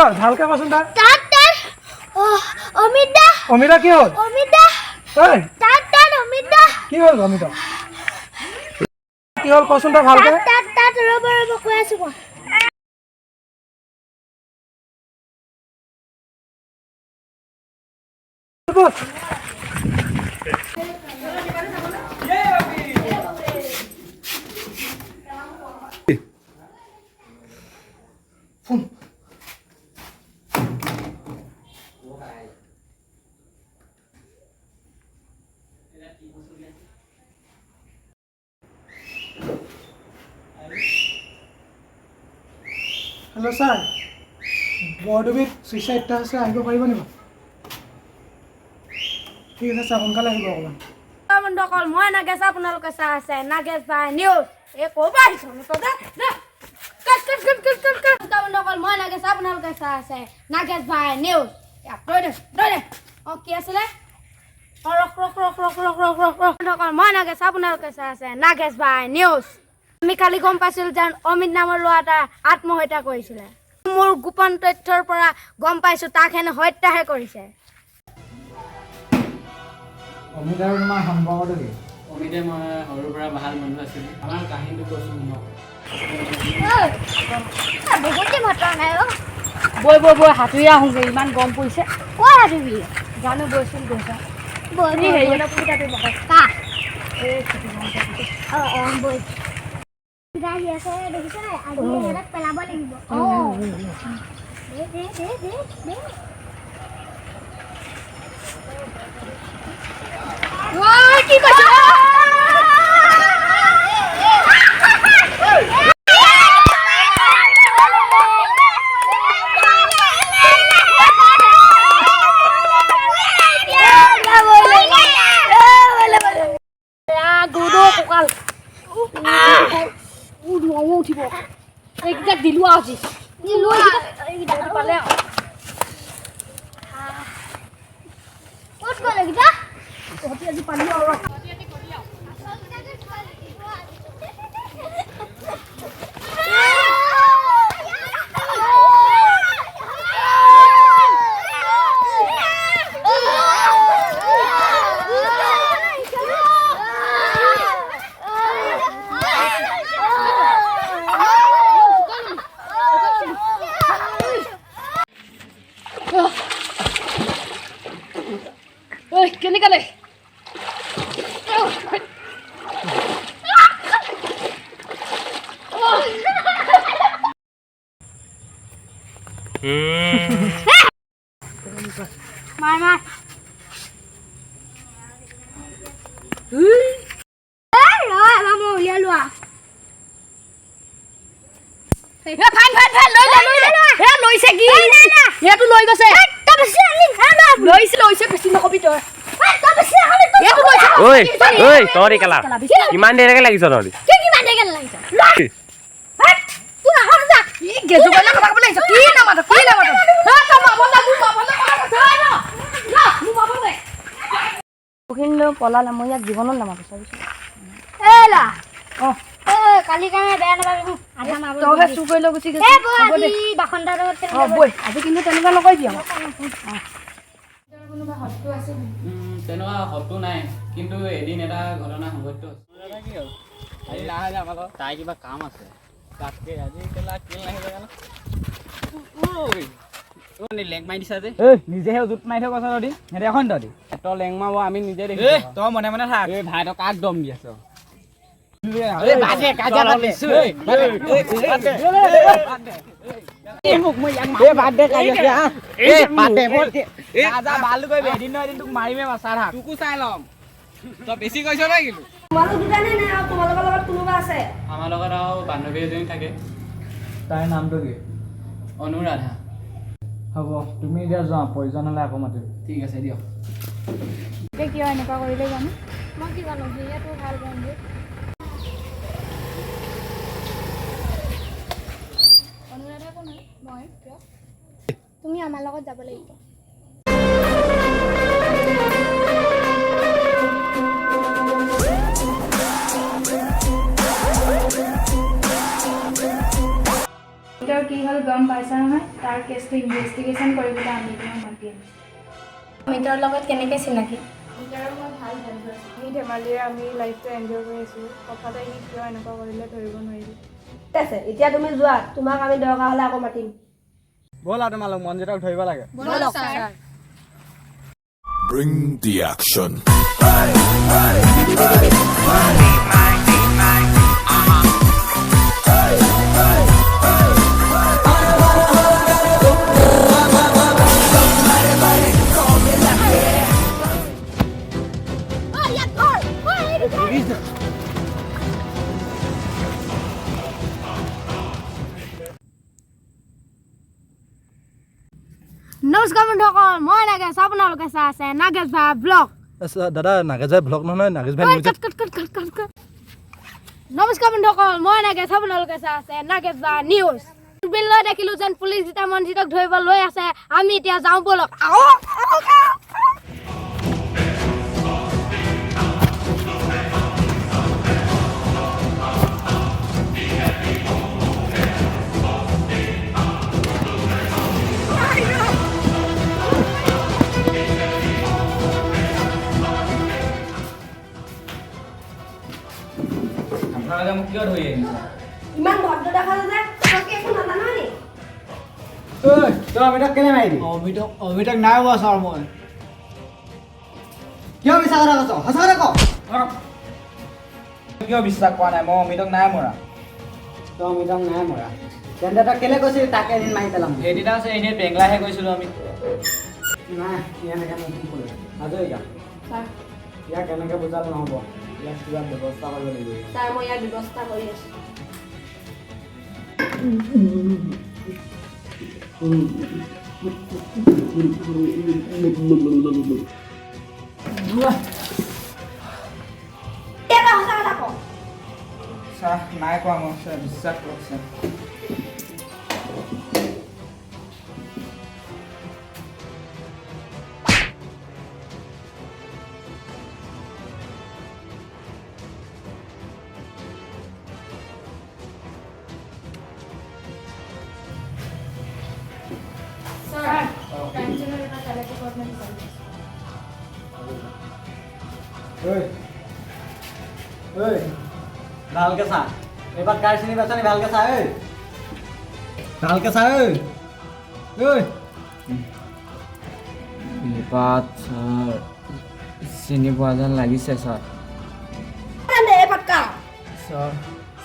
হ'ল ভালকে কচোন তাৰ অমিতা অমিতা কি হ'ল অমিতা ঐ তাত অমিতা কি হ'ল অমিতা কি হ'ল কচোন তাৰ ভালকে তাত ৰ'ব কৈ আছো মই ফোন হেল্ল' ছাৰ বৰডুবিত ছুইচাইড এটা আছে আহিব পাৰিব নেকি ঠিক আছে ছাৰ সোনকালে আহিব অকণমান বন্ধুসকল মই নাগেছ আপোনালোকে চাই আছে নাগেছ বাই নিউজ এই ক'ব আহিছোঁ বন্ধুসকল মই নাগেছ আপোনালোকে চাই আছে নাগেছ বাই নিউজ অঁ কি আছিলে বন্ধুসকল মই নাগেছ আপোনালোকে চাই আছে নাগেছ বাই নিউজ আমি কালি গম পাইছিলোঁ যেন অমিত নামৰ ল'ৰা এটা আত্মহত্যা কৰিছিলে মোৰ গোপন তথ্যৰ পৰা গম পাইছোঁ তাক হেনে হত্যাহে কৰিছে অমিত আৰু তোমাৰ সম্পৰ্কটো কি অমিতে মই সৰুৰ পৰা ভাল বন্ধু আছিলোঁ আমাৰ কাহিনীটো কৈছোঁ শুনক বৈ সাঁতুৰি আহোঁগৈ ইমান গৰম পৰিছে ক'ত সাঁতুৰিবি জানো বৈছিল গৈছা পেলাব লাগিব কি কৈছে উঠিব এইকেইটাক দিলো আজি পালে ক'ত গ'ল এইকেইটা আজি পানী আৰু কেনেকালে মাৰ মাৰ মই উলিয়াই লোৱা লৈছে কি সেইটো লৈ গৈছে লৈছে বেছি নকবি তই ঐ ঐ তৰি কেলা কিমান দেৰিলৈকে লাগিছ তহঁতি কিমান দেৰিকে লাগিছে তোৰ আহৰ যা কি গেজু গলা কথা ক'ব লাগিছ কি নামাত পলালে মই ইয়াক জীৱনত নামাতো চাবিছো এলা কালি কাৰণে বেয়া নাপাবি আধা মাৰিব তই চু কৰি লৈ গুচি গৈছ হ'ব দে বাখন্দাৰ লগত বৈ আজি কিন্তু তেনেকুৱা নকৰিবি আমাক কোনোবা হস্তু আছে তেনেকুৱা হতো নাই কিন্তু এদিন এটা ঘটনা সংঘটিত হৈছে আজি নাহে যে আমাৰ তাই কিবা কাম আছে তাতকে আজি কেলা কিল নাহিলে জানো লেং মাৰি দিছা যে নিজেহে জুত মাৰি থৈ কৈছ তহঁতি সিহঁতে এখন তহঁতি তই লেং মাৰিব আমি নিজে দেখিছোঁ তই মনে মনে থাক এই ভাই তই কাক দম দি আছ বেছি কৈছ নে কিন্তু আমাৰ লগত আৰু বান্ধৱী এজনী থাকে তাইৰ নামটো কি অনুৰাধা হ'ব তুমি এতিয়া যোৱা প্ৰয়োজন হ'লে আকৌ মাতিম ঠিক আছে দিয়ক কিয় এনেকুৱা কৰিলে জানো মই কি জানো যিহেতু ভাল বন্ধু অনুৰাধা কোন হয় মই কিয় তুমি আমাৰ লগত যাব লাগিব কি হ'ল গম পাইছা নহয় তাৰ কেছটো ইনভেষ্টিগেশ্যন কৰিবলৈ আমি তোমাক মাতি আনিছোঁ অমিতৰ লগত কেনেকৈ চিনাকি অমিতৰ মই ভাল বন্ধু আছোঁ আমি ধেমালিৰে আমি লাইফটো এনজয় কৰি আছোঁ হঠাতে সি কিয় এনেকুৱা কৰিলে ধৰিব নোৱাৰিলোঁ ঠিক আছে এতিয়া তুমি যোৱা তোমাক আমি দৰকাৰ হ'লে আকৌ মাতিম ব'ল আৰু তোমালোক মনজিতক ধৰিব লাগে Bring the action. নমস্কাৰ বন্ধুসকল মই নাগেশ আপোনালোকে চাই আছে নাগেশ ভাই ব্লগ দাদা নাগেশ ভাই ব্লগ নহয় নাগেশ ভাই নিউজ নমস্কাৰ বন্ধুসকল মই নাগেশ আপোনালোকে চাই আছে নাগেশ ভাই নিউজ বিললৈ দেখিলোঁ যেন পুলিচ যেতিয়া মনজিতক ধৰিব লৈ আছে আমি এতিয়া যাওঁ বলক আপোনালোকে মোক কিয় ধৰি আহিছে ইমান ভদ্ৰ দেখা যে তোমাকে একো নাজানা নি তই অমিতক কেলে মাৰিবি অমিতক নাই হোৱা ছাৰ মই কিয় মিছা কথা কৈছ সঁচা কথা ক কিয় বিশ্বাস কৰা নাই মই অমিতক নাই মৰা তই অমিতক নাই মৰা তেন্তে তই কেলে কৈছিলি তাকে এদিন মাৰি পেলাম সেইদিনা আছে এনেই বেংলাহে গৈছিলোঁ আমি নাই এনেকৈ মোক কি ক'লে আজৰি যা ইয়াক এনেকৈ বুজালে নহ'ব ইয়াক কিবা ব্যৱস্থা কৰিব লাগিব ছাৰ মই ইয়াৰ ব্যৱস্থা কৰি আছোঁ ছাৰ নাই কোৱা মই ছাৰ বিশ্বাস কৰক ছাৰ ভালকে চা এইবাৰ কাৰ চিনি পাইছ নি ভালকে চা ভালকে চা নিপাত ছাৰ চিনি পোৱা যেন লাগিছে ছাৰ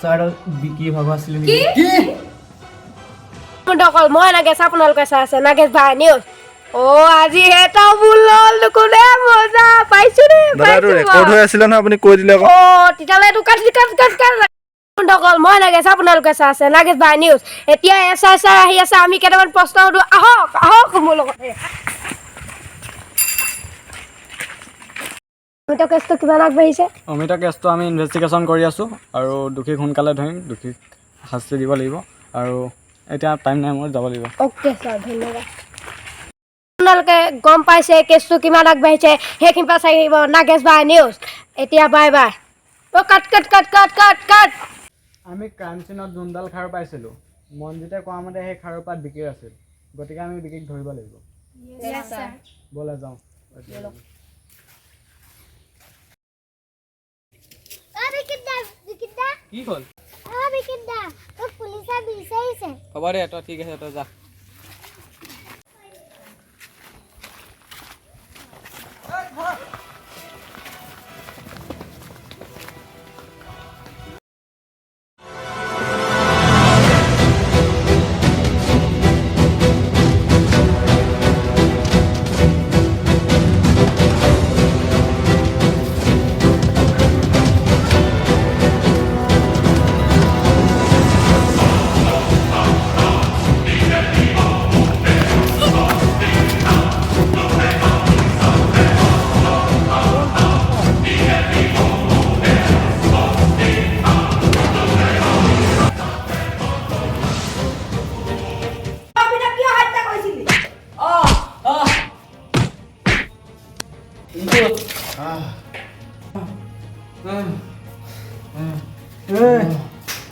ছাৰ বিকি ভাগ আছিলে নেকি বন্ধুসকল মই নাগেশ আপোনালোকে চাই আছে নাগেশ ভাই নিউজ আজি এটা বুলল কোনে মজা পাইছো ৰে দাদা ৰেকৰ্ড হৈ আছিল নহয় আপুনি কৈ দিলে আকৌ তেতিয়ালে এইটো কাট বন্ধুসকল মই নাগেশ আপোনালোকে চাই আছে নাগেশ ভাই নিউজ এতিয়া এছআই আহি আছে আমি কেইটামান প্ৰশ্ন সুধো আহক মোৰ লগতে অমিত কেছটো কিমান আগবাঢ়িছে অমিতা কেছটো আমি ইনভেষ্টিগেশ্যন কৰি আছোঁ আৰু দোষীক সোনকালে ধৰিম দোষীক শাস্তি দিব লাগিব আৰু এতিয়া টাইম নাই মোৰ যাব লাগিব অ'কে ছাৰ ধন্যবাদ আপোনালোকে গম পাইছে কেছটো কিমান আগবাঢ়িছে সেইখিনি পাছ আহিব নাগেশ ভাই নিউজ এতিয়া বাই বাই কাট আমি ক্ৰাইম চিনত যোনডাল খাৰু পাইছিলোঁ মনজিতে কোৱা মতে সেই খাৰুৰ পাত বিকিৰ আছিল গতিকে আমি বিকিক ধৰিব লাগিব ব'লা যাওঁ কি হ'ল হ'ব দে তই ঠিক আছে তই যা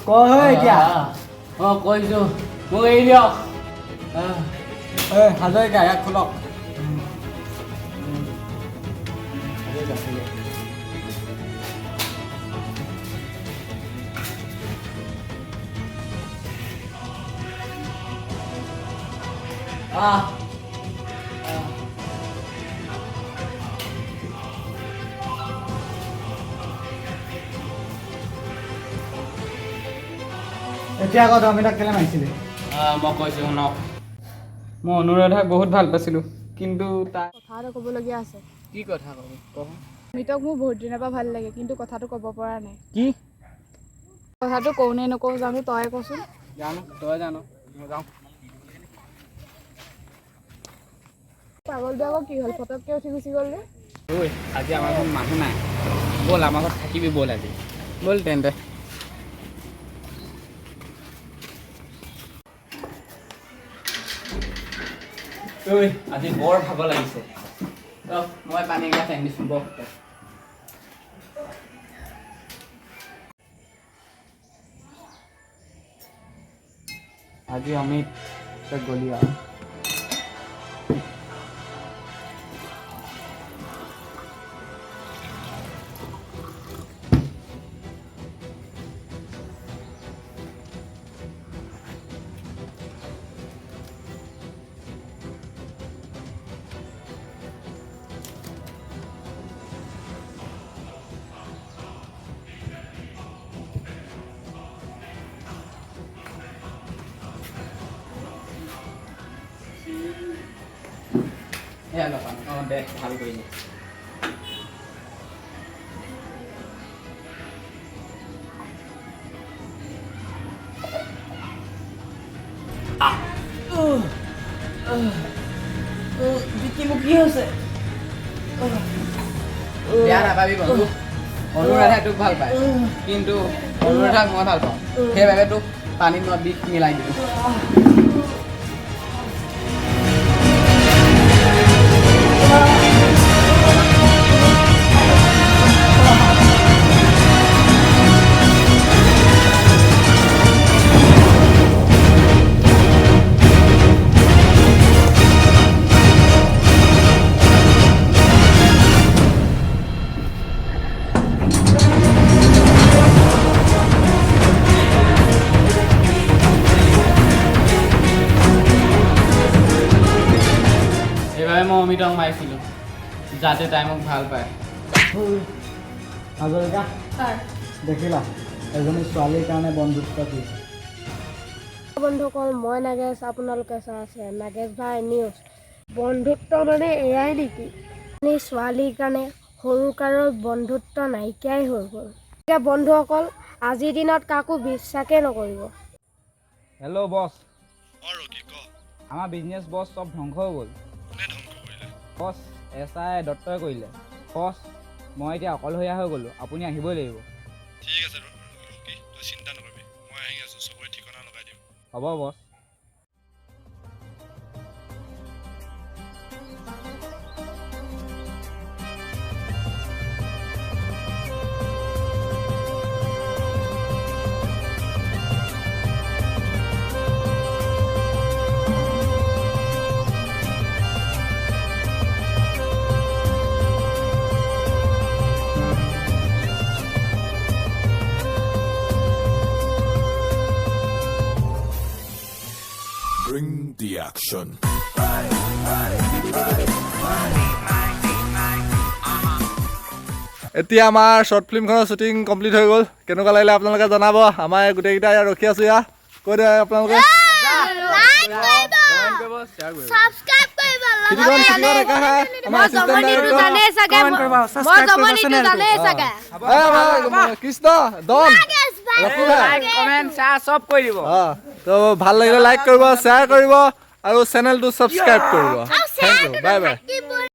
কৈ এতিয়া কৈছোঁ মোক এৰি দিয়ক হাজৰিকা ইয়াক খোলক এতিয়া আকৌ অমিতাক কেলে মাৰিছিলে মই কৈছোঁ শুনক মই অনুৰাধাক বহুত ভাল পাইছিলোঁ কিন্তু তাই কথা এটা ক'বলগীয়া আছে কি কথা ক'ব কওঁ অমিতক মোৰ বহুত দিনৰ পৰা ভাল লাগে কিন্তু কথাটো ক'ব পৰা নাই কি কথাটো কওঁ নে নকওঁ জানো তই কচোন জানো তই জানো মই যাওঁ পাগলটো আকৌ কি হ'ল পটককৈ উঠি গুচি গ'ল নে ঐ আজি আমাৰ ঘৰত মানুহ নাই ব'ল আমাৰ ঘৰত থাকিবি ব'ল আজি ব'ল তেন্তে ঐ আজি বৰ ভাগৰ লাগিছে মই পানী এগিলাছ আনি দিছোঁ বহ আজি অমিত তই গলি আৰু দে ভাল কৰিলি কি হৈছে বেয়া নাপাবি বন্ধু অনুৰাধাই তোক ভাল পায় কিন্তু অনুৰাধাক মই ভাল পাওঁ সেইবাবে তোক পানীত মই বিষ মিলাই দিলোঁ মই অমিতক মাৰিছিলোঁ যাতে তাই মোক ভাল পায় হাজৰিকা দেখিলা এজনী ছোৱালীৰ কাৰণে বন্ধুত্ব কি বন্ধুসকল মই নাগেশ আপোনালোকে চাই আছে নাগেশ ভাই নিউজ বন্ধুত্ব মানে এয়াই নেকি ছোৱালীৰ কাৰণে সৰুকালৰ বন্ধুত্ব নাইকিয়াই হৈ গ'ল এতিয়া বন্ধুসকল আজিৰ দিনত কাকো বিশ্বাসেই নকৰিব হেল্ল' বছ আমাৰ বিজনেছ বছ চব ধ্বংস হৈ গ'ল বছ এছাই দত্তই কৰিলে বছ মই এতিয়া অকলশৰীয়া হৈ গ'লোঁ আপুনি আহিবই লাগিব ঠিক আছে তই চিন্তা নকৰিবি মই আহি আছোঁ চবৰে ঠিকনা লগাই দিম হ'ব বছ Bring the action. এতিয়া আমাৰ শ্বৰ্ট ফিল্মখনৰ শ্বুটিং কমপ্লিট হৈ গ'ল কেনেকুৱা লাগিলে আপোনালোকে জনাব আমাৰ গোটেইকেইটা ইয়াত ৰখি আছোঁ ইয়াত কৈ দিয়ে আপোনালোকে কৃষ্ণ দন চব কৰি দিব তো ভাল লাগিলে লাইক কৰিব শ্বেয়াৰ কৰিব আৰু চেনেলটো ছাবস্ক্ৰাইব কৰিব থেংক ইউ বাই বাই